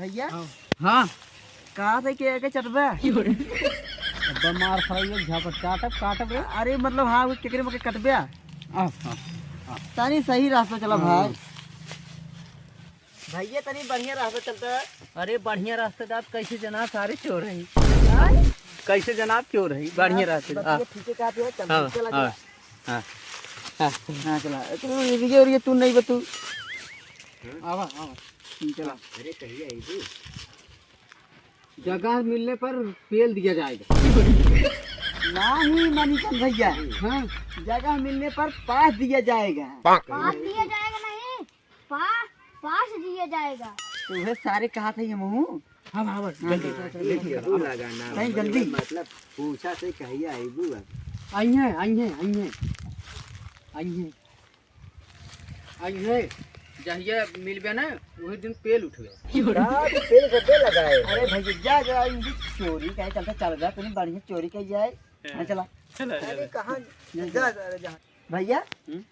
भैया हाँ कहाँ से के चटबे अब्बा मार खाई झापट काटब रे। अरे मतलब हाँ वो केकरे मके कटबे आ तनी सही रास्ता चला भाई। भैया तनी बढ़िया रास्ता चलता है। अरे बढ़िया रास्ते दाद कैसे जनाब सारे चोर रही कैसे जनाब क्यों रही बढ़िया रास्ते ठीक है काफी है चल हाँ, चला हाँ, चला हाँ हाँ चला तू ये और ये तू नहीं बतू आवा आवा चला। अरे कहिए आई जगह मिलने पर पेल दिया जाएगा। नहीं मनीषन भैया हाँ जगह मिलने पर पास दिया जाएगा। पास दिया जाएगा नहीं, पास दिया जाएगा। तो वह सारे कहा थे ये मुँह हाँ हाँ जल्दी नहीं जल्दी मतलब पूछा से कहिए आई बुआ आई है जहिया मिलबे ना वही दिन पेल उठ गए। पेड़ गड्ढे लगाए। अरे भैया जा इनकी चोरी कहे चलता चल जा तूने बढ़िया चोरी कही जाए। हाँ चला अरे कहाँ जा भैया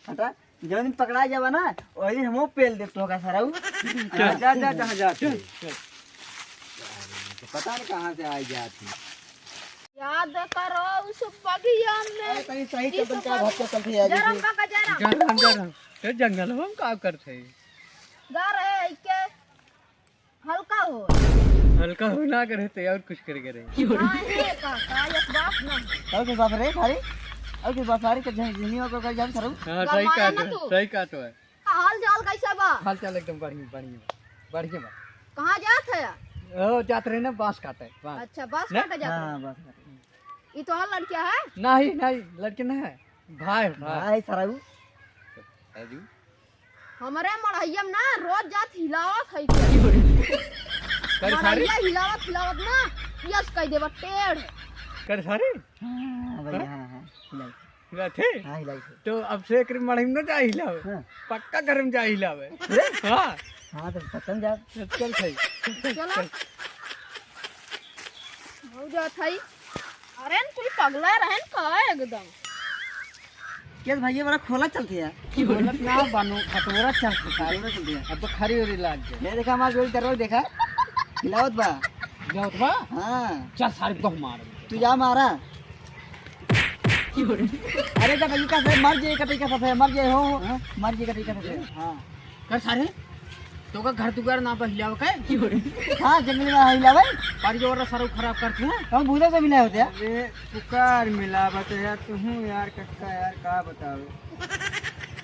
हटा जब दिन पकड़ा जावा ना वही दिन हमो पेल दे तो का सारा जा जा जा कहाँ जाते पता नहीं कहाँ से आई जाती। याद करो उस बगिया में कहीं सही चल का भाग के चलती है जरम का जरम जा रहा जंगल में हम काम करते हैं जा रहे के हल्का हो हल्का होना करते और कुछ कर करे हाँ ये का एक बात ना और के बात रे खाली और के बात सारी के झिनी और कर जाम सरू। हाँ सही काटो है हाल चाल कैसा बा? हाल चाल एकदम बढ़िया बा। कहाँ जात है? ओ जात रहे ना बांस काटे बांस। अच्छा बस नहीं? काटे जात हां है। बस ये तो हाल लड़किया है? नहीं लड़के ना है भाई भाई सरू हमारे मढ़ैया में ना रोज जात हिलावत है कर सारी मढ़ैया हिलावत ना यस कह देबा टेढ़ कर सारी हां भैया हां हिलाई रहते हां हिलाई तो अब से एक मढ़ी में जा हिलावे हां पक्का गरम जा हिलावे हाँ हां तो पतन जा चल सही चलो हो जात है। अरे न कोई पगला रहन का एकदम केस भैया बड़ा खोला चलती है बोलत ना बानो खटोरा चल सारी खोला चलती है। अब तो खरी उरी लाग गए ये देखा हमारा जोड़ी दरवाजा देखा हिलावत बा। जाओ बा हां चल सारी को मार तू जा मारा अरे का तरीका से मर जाए का तरीका से मर जाए हो मर जाए का तरीका से हां कर सारे तो का घर दुगार ना बहिलाव के हां जंगली में हिलावे पर जोर सारा खराब करते हैं हम भूले से मिला होते हैं। अरे पुकार मिला बता तू यार कक्का यार का बताओ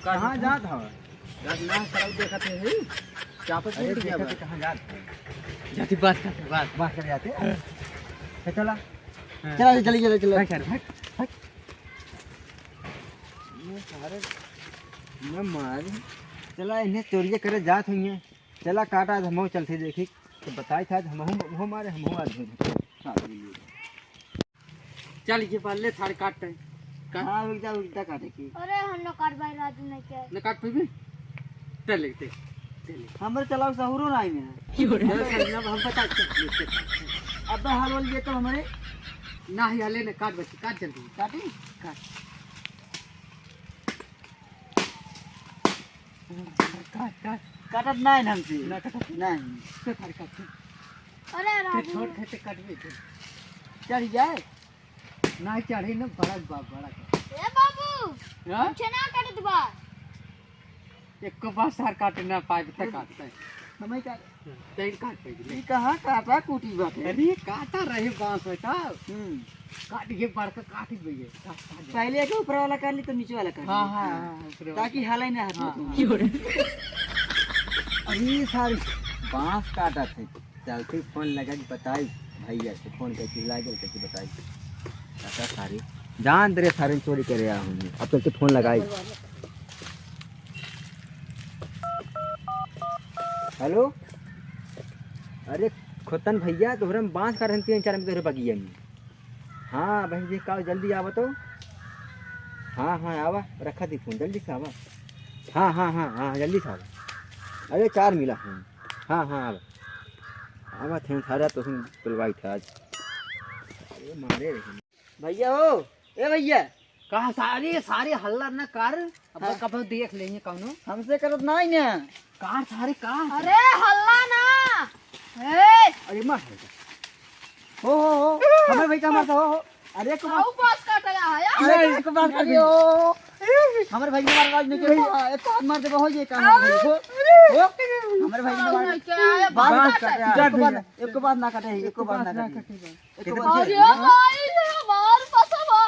कहाँ जात हवा ना सारा देखते हैं क्या पर अरे टूट गया देखा कहाँ जात जाती बात करते बात कर जाते चला चला चली चलो सारे मैं मार चला इन्हें चोरिया करे जात हुई है चला काटा हम चलते देखी तो बताई था हम मारे हम आज चल ये पाले थार काटते हैं हां उल्टा काटे की अरे हम लोग कार्रवाई राजू ने क्या न काट पे भी चल लेते हमरे चलाओ सहूरो ना आई में हम बता अब हाल वाल ये तो हमारे ना ही हले ने काट बच्ची काट जल्दी काटी काट काट काट काटत नहीं हमसे ना काट नहीं तो थार काट अरे ते राजू छोड़ खेते काट भी चल जाए ना चढ़े ना बड़ा बड़ा ए बाबू हां छे ना काटत बा एक को बात सार काटे ना पाए तक काटते हैं समय का तेल काट पे ये कहां काटा कूटी बात है। अरे काटा रहे बांस बेटा काट के बार का काट गई है पहले के ऊपर वाला कर ली तो नीचे वाला कर हां हां ताकि हाल ना हाथ अरे सारी बांस काटा थे चलते फोन लगा के बताई भैया से फोन करके लागल करके बताई काटा सारी जान तेरे सारे चोरी करे आ हमने अब चलते फोन लगाई हेलो अरे खोतन भैया तोहरे में बांस काट 3-4 में तोहरे बगिया में हाँ बहन जी का जल्दी आवा तो हाँ आवा रखा थी फोन जल्दी से आवा हाँ जल्दी से आवा अरे 4 मिला फोन हाँ आवा थे सारा तो तुलवाई था आज अरे मारे भैया हो ए भैया कहा सारे हल्ला ना कर अब कब देख लेंगे कौनो हमसे करत नहीं ना कार सारे कार अरे हल्ला ना अरे मार हो हमारे भाई का मारता हो अरे को मार पास काट गया है अरे को मार कर दियो हमारे भाई ने मारा राज में के एक हाथ मार दे हो ये काम हो हमारे भाई ने मारा बात कर रहा एक को बात ना काटे एक को बात ना काटे एक को बात अरे भाई मार पसवा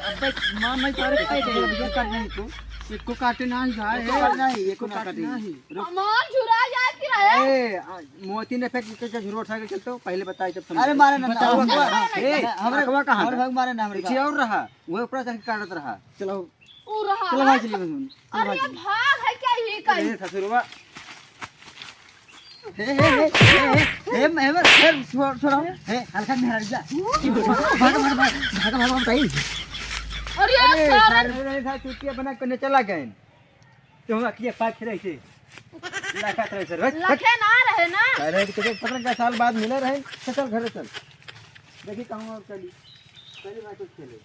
अबे मां मैं सारे खाए थे ये कर नहीं तू इसको काटे ना ही भाई एक को काटना है एक को ना काटे मान झुरा जाए कि रहे ए मोती ने फेंक के झुरो उठा के चलते हो पहले बताए जब समझ अरे मारे ना ए हमारे अगवा कहां हमारे भाग मारे ना हमारे पीछे और रहा वो ऊपर जाके काटत रहा चलो ऊ रहा चलो भाई चलिए बस अरे ये भाग है क्या ही कहीं ए ससुरवा हे छोड़ो हे हल्का मेरा जा भाग बताइए अरे अरे सारा सारे था चुटिया बना करने चला गए तो हम अखिया पाक रहे थे लखा रहे सर लखे ना रहे ना अरे तो पता क्या साल बाद मिले रहे चल घर चल देखी कहूं और चली चली मैं कुछ खेले